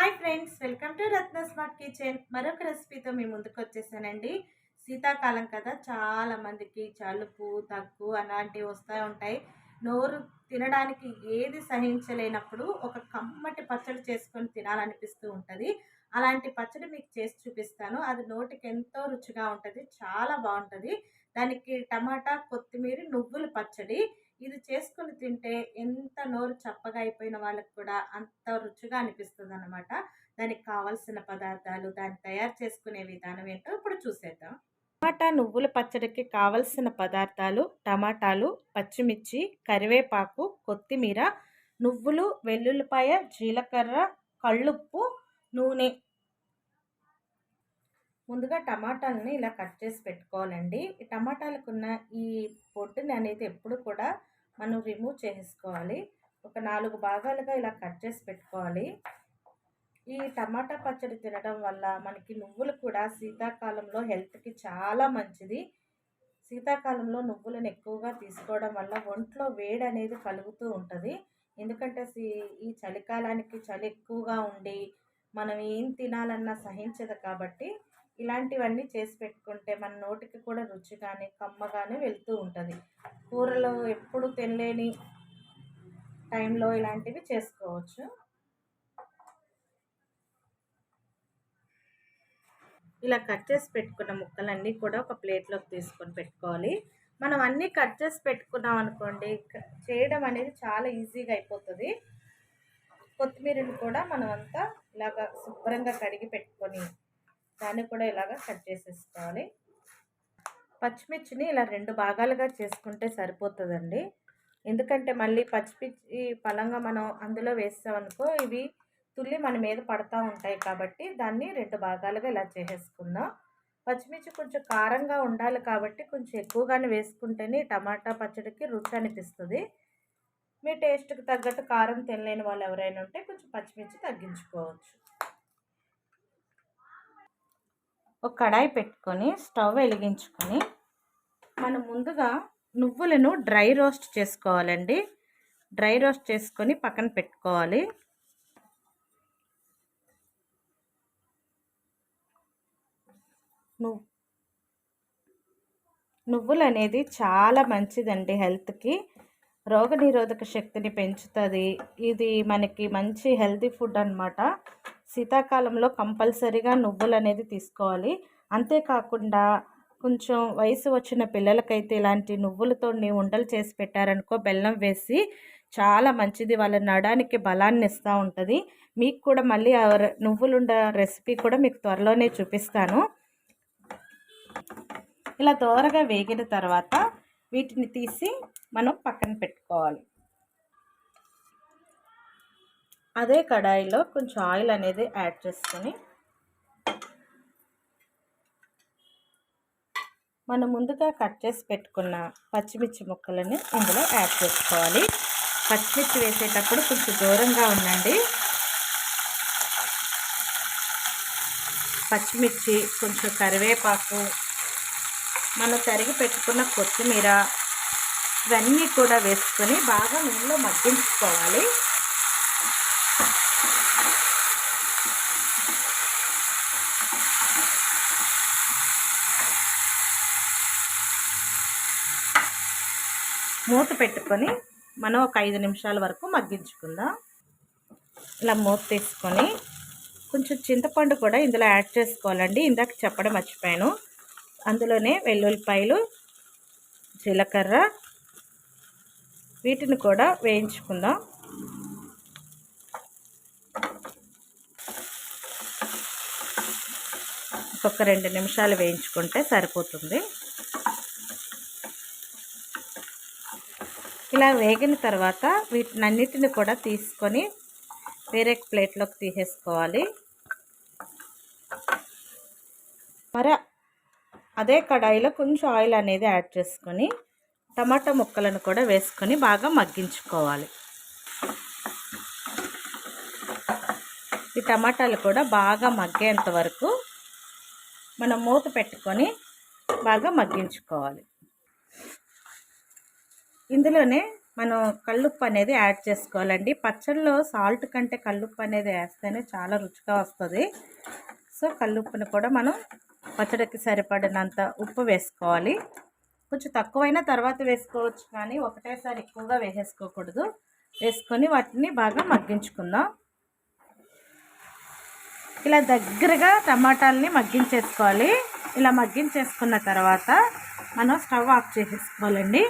Hi friends, welcome to Ratna smart kitchen. మరొక రెసిపీతో మీ ముందుకు వచ్చేసానండి. శీతాకాలం కదా, చాలా మందికి జలుబు దగ్గు అలాంటివి వస్తూ ఉంటాయి. నోరు తినడానికి ఏది సహించలేనప్పుడు ఒక కమ్మటి పచ్చడి చేసుకొని తినాలనిపిస్తూ ఉంటుంది. అలాంటి పచ్చడి మీకు చేసి చూపిస్తాను. అది నోటికి ఎంతో రుచిగా ఉంటుంది, చాలా బాగుంటుంది. దానికి టమాటా, కొత్తిమీర, నువ్వుల పచ్చడి. ఇది చేసుకొని తింటే ఎంత నోరు చప్పగా అయిపోయిన వాళ్ళకి కూడా అంత రుచిగా అనిపిస్తుంది అన్నమాట. దానికి కావాల్సిన పదార్థాలు, దాన్ని తయారు చేసుకునే విధానం ఏంటో ఇప్పుడు చూసేద్దాం. టమాటా నువ్వుల పచ్చడికి కావలసిన పదార్థాలు: టమాటాలు, పచ్చిమిర్చి, కరివేపాకు, కొత్తిమీర, నువ్వులు, వెల్లుల్లిపాయ, జీలకర్ర, కళ్ళుప్పు, నూనె. ముందుగా టమాటాలని ఇలా కట్ చేసి పెట్టుకోవాలండి. ఈ టమాటాలకున్న ఈ పొట్టుని అనేది ఎప్పుడు కూడా మనం రిమూవ్ చేసుకోవాలి. ఒక 4 భాగాలుగా ఇలా కట్ చేసి పెట్టుకోవాలి. ఈ టమాటా పచ్చడి తినడం వల్ల మనకి నువ్వులు కూడా శీతాకాలంలో హెల్త్కి చాలా మంచిది. శీతాకాలంలో నువ్వులను ఎక్కువగా తీసుకోవడం వల్ల ఒంట్లో వేడి అనేది కలుగుతూ ఉంటుంది. ఎందుకంటే ఈ చలికాలానికి చలి ఎక్కువగా ఉండి మనం ఏం తినాలన్నా సహించదు కాబట్టి ఇలాంటివన్నీ చేసి పెట్టుకుంటే మన నోటికి కూడా రుచిగానే కమ్మగానే వెళ్తూ ఉంటుంది. కూరలో ఎప్పుడు తినలేని టైంలో ఇలాంటివి చేసుకోవచ్చు. ఇలా కట్ చేసి పెట్టుకున్న ముక్కలన్నీ కూడా ఒక ప్లేట్లోకి తీసుకొని పెట్టుకోవాలి. మనం అన్నీ కట్ చేసి పెట్టుకున్నాం అనుకోండి, చేయడం అనేది చాలా ఈజీగా అయిపోతుంది. కొత్తిమీరని కూడా మనం అంతా ఇలాగ శుభ్రంగా కడిగి పెట్టుకొని దాన్ని కూడా ఇలాగ కట్ చేసేసుకోవాలి. పచ్చిమిర్చిని ఇలా 2 భాగాలుగా చేసుకుంటే సరిపోతుందండి. ఎందుకంటే మళ్ళీ పచ్చిమిర్చి పలంగా మనం అందులో వేసామనుకో ఇవి తుల్లి మన మీద పడతా ఉంటాయి కాబట్టి దాన్ని 2 భాగాలుగా ఇలా చేసేసుకుందాం. పచ్చిమిర్చి కొంచెం కారంగా ఉండాలి కాబట్టి కొంచెం ఎక్కువగానే వేసుకుంటేనే టమాటా పచ్చడికి రుచి అనిపిస్తుంది. మీ టేస్ట్కి తగ్గట్టు కారం తినలేని వాళ్ళు ఎవరైనా ఉంటే కొంచెం పచ్చిమిర్చి తగ్గించుకోవచ్చు. ఒక కడాయి పెట్టుకొని స్టవ్ వెలిగించుకొని మనం ముందుగా నువ్వులను డ్రై రోస్ట్ చేసుకోవాలండి. డ్రై రోస్ట్ చేసుకొని పక్కన పెట్టుకోవాలి. నువ్వులు అనేది చాలా మంచిదండి హెల్త్కి. రోగనిరోధక శక్తిని పెంచుతుంది. ఇది మనకి మంచి హెల్తీ ఫుడ్ అన్నమాట. శీతాకాలంలో కంపల్సరీగా నువ్వులు అనేది తీసుకోవాలి. అంతేకాకుండా కొంచెం వయసు వచ్చిన పిల్లలకైతే ఇలాంటి నువ్వులతో ఉండలు చేసి పెట్టారనుకో, బెల్లం వేసి, చాలా మంచిది. వాళ్ళ నడానికి బలాన్ని ఇస్తూ ఉంటుంది. మీకు కూడా మళ్ళీ నువ్వులుండ రెసిపీ కూడా మీకు త్వరలోనే చూపిస్తాను. ఇలా దోరగా వేగిన తర్వాత వీటిని తీసి మనం పక్కన పెట్టుకోవాలి. అదే కడాయిలో కొంచెం ఆయిల్ అనేది యాడ్ చేసుకొని మనం ముందుగా కట్ చేసి పెట్టుకున్న పచ్చిమిర్చి ముక్కలని ఇందులో యాడ్ చేసుకోవాలి. పచ్చిమిర్చి వేసేటప్పుడు కొంచెం దూరంగా ఉండండి. పచ్చిమిర్చి, కొంచెం కరివేపాకు, మనం తరిగి పెట్టుకున్న కొత్తిమీర ఇవన్నీ కూడా వేసుకొని బాగా నూనెలో మగ్గించుకోవాలి. మూత పెట్టుకొని మనం ఒక 5 నిమిషాల వరకు మగ్గించుకుందాం. ఇలా మూత తీసుకొని కొంచెం చింతపండు కూడా ఇందులో యాడ్ చేసుకోవాలండి. ఇందాక చెప్పడం మర్చిపోయాను. అందులోనే వెల్లుల్లిపాయలు, జీలకర్ర వీటిని కూడా వేయించుకుందాం. ఒక 2 నిమిషాలు వేయించుకుంటే సరిపోతుంది. ఇలా వేగిన తర్వాత వీటినన్నిటిని కూడా తీసుకొని వేరే ప్లేట్లోకి తీసేసుకోవాలి. మరి అదే కడాయిలో కొంచెం ఆయిల్ అనేది యాడ్ చేసుకొని టమాటా ముక్కలను కూడా వేసుకొని బాగా మగ్గించుకోవాలి. ఈ టమాటాలు కూడా బాగా మగ్గేంత వరకు మనం మూత పెట్టుకొని బాగా మగ్గించుకోవాలి. ఇందులోనే మనం కల్లుప్పు అనేది యాడ్ చేసుకోవాలండి. పచ్చళ్ళలో సాల్ట్ కంటే కల్లుప్పు అనేది వేస్తేనే చాలా రుచిగా వస్తుంది. సో కల్లుప్పుని కూడా మనం పచ్చడికి సరిపడినంత ఉప్పు వేసుకోవాలి. కొంచెం తక్కువైనా తర్వాత వేసుకోవచ్చు, కానీ ఒకటేసారి ఎక్కువగా వేసేసుకోకూడదు. వేసుకొని వాటిని బాగా మగ్గించుకుందాం. ఇలా దగ్గరగా టమాటాలని మగ్గించేసుకోవాలి. ఇలా మగ్గించేసుకున్న తర్వాత మనం స్టవ్ ఆఫ్ చేసేసుకోవాలండి.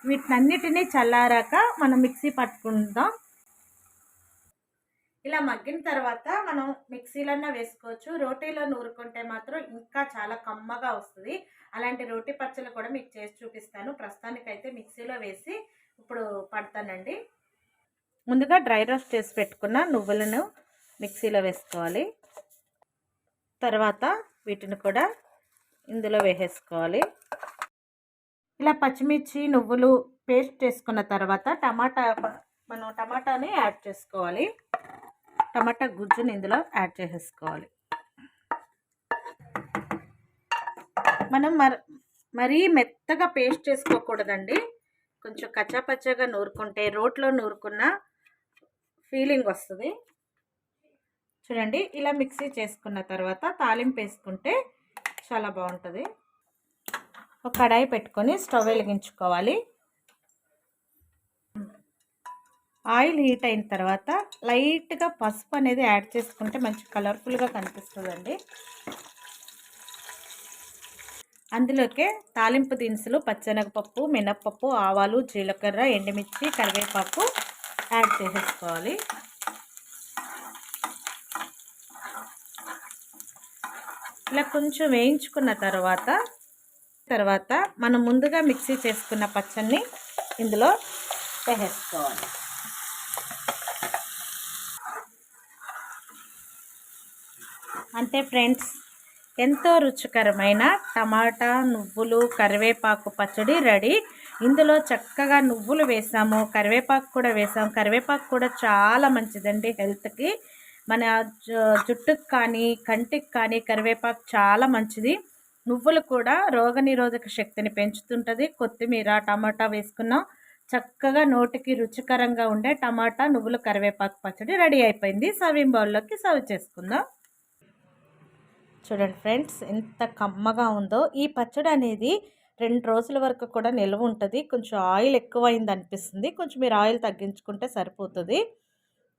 వీటినన్నిటినీ చల్లారాక మనం మిక్సీ పట్టుకుందాం. ఇలా మగ్గిన తర్వాత మనం మిక్సీలన్నా వేసుకోవచ్చు. రోటీలో నూరుకుంటే మాత్రం ఇంకా చాలా కమ్మగా వస్తుంది. అలాంటి రోటీ పచ్చళ్ళు కూడా మీకు చేసి చూపిస్తాను. ప్రస్తుతానికైతే మిక్సీలో వేసి ఇప్పుడు పడతానండి. ముందుగా డ్రై రోస్ట్ చేసి పెట్టుకున్న నువ్వులను మిక్సీలో వేసుకోవాలి. తర్వాత వీటిని కూడా ఇందులో వేసేసుకోవాలి. ఇలా పచ్చిమిర్చి నువ్వులు పేస్ట్ చేసుకున్న తర్వాత మనం టమాటాని యాడ్ చేసుకోవాలి. టమాటా గుజ్జుని ఇందులో యాడ్ చేసేసుకోవాలి. మనం మరీ మెత్తగా పేస్ట్ చేసుకోకూడదండి. కొంచెం కచ్చాపచ్చాగా నూరుకుంటే రోట్లో నూరుకున్న ఫీలింగ్ వస్తుంది. చూడండి, ఇలా మిక్సీ చేసుకున్న తర్వాత తాలింపు వేసుకుంటే చాలా బాగుంటుంది. ఒక కడాయి పెట్టుకొని స్టవ్ వెలిగించుకోవాలి. ఆయిల్ హీట్ అయిన తర్వాత లైట్గా పసుపు అనేది యాడ్ చేసుకుంటే మంచి కలర్ఫుల్గా కనిపిస్తుందండి. అందులోకే తాలింపు దినుసులు పచ్చెనగపప్పు, మినప్పప్పు, ఆవాలు, జీలకర్ర, ఎండుమిర్చి, కరివేపాకు యాడ్ చేసేసుకోవాలి. ఇలా కొంచెం వేయించుకున్న తర్వాత మనం ముందుగా మిక్సీ చేసుకున్న పచ్చడిని ఇందులో వేసేసుకోవాలి. అంతే ఫ్రెండ్స్, ఎంతో రుచికరమైన టమాటా, నువ్వులు, కరివేపాకు పచ్చడి రెడీ. ఇందులో చక్కగా నువ్వులు వేసాము, కరివేపాకు కూడా వేసాము. కరివేపాకు కూడా చాలా మంచిదండి హెల్త్కి. మన జుట్టుకు కానీ కంటికి కానీ కరివేపాకు చాలా మంచిది. నువ్వులు కూడా రోగనిరోధక శక్తిని పెంచుతుంటుంది. కొత్తిమీర, టమాటా వేసుకున్నాం. చక్కగా నోటికి రుచికరంగా ఉండే టమాటా, నువ్వులు, కరివేపాకు పచ్చడి రెడీ అయిపోయింది. సర్వింగ్ బౌల్లోకి సర్వ్ చేసుకుందాం. చూడండి ఫ్రెండ్స్, ఎంత కమ్మగా ఉందో. ఈ పచ్చడి అనేది 2 రోజుల వరకు కూడా నిల్వ ఉంటుంది. కొంచెం ఆయిల్ ఎక్కువైంది అనిపిస్తుంది. కొంచెం మీరు ఆయిల్ తగ్గించుకుంటే సరిపోతుంది.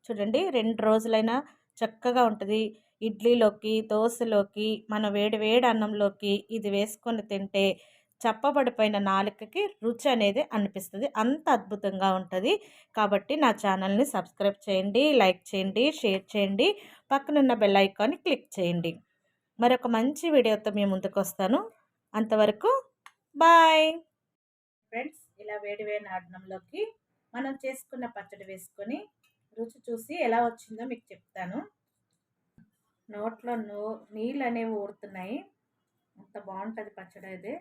చూడండి, 2 రోజులైనా చక్కగా ఉంటుంది. ఇడ్లీలోకి, దోశలోకి, మన వేడి వేడి అన్నంలోకి ఇది వేసుకొని తింటే చప్పబడిపోయిన నాలుకకి రుచి అనేది అనిపిస్తుంది. అంత అద్భుతంగా ఉంటుంది. కాబట్టి నా ఛానల్ని సబ్స్క్రైబ్ చేయండి, లైక్ చేయండి, షేర్ చేయండి, పక్కనున్న బెల్ ఐకాన్ని క్లిక్ చేయండి. మరొక మంచి వీడియోతో మీ ముందుకు వస్తాను. అంతవరకు బాయ్ ఫ్రెండ్స్. ఇలా వేడి వేడి అన్నంలోకి మనం చేసుకున్న పచ్చడి వేసుకొని రుచి చూసి ఎలా వచ్చిందో మీకు చెప్తాను. నోట్లో నీళ్ళు అనేవి ఊరుతున్నాయి. అంత బాగుంటుంది పచ్చడి అది.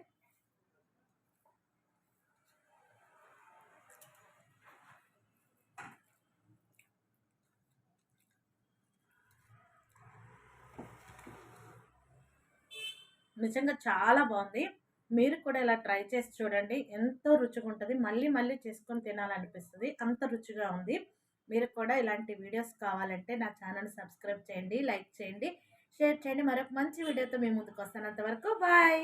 నిజంగా చాలా బాగుంది. మీరు కూడా ఇలా ట్రై చేసి చూడండి. ఎంతో రుచిగా ఉంటుంది. మళ్ళీ మళ్ళీ చేసుకొని తినాలనిపిస్తుంది. అంత రుచిగా ఉంది. మీరు కూడా ఇలాంటి వీడియోస్ కావాలంటే నా ఛానల్ సబ్స్క్రైబ్ చేయండి, లైక్ చేయండి, షేర్ చేయండి. మరొక మంచి వీడియోతో మీ ముందుకు వస్తాను. అంతవరకు బాయ్.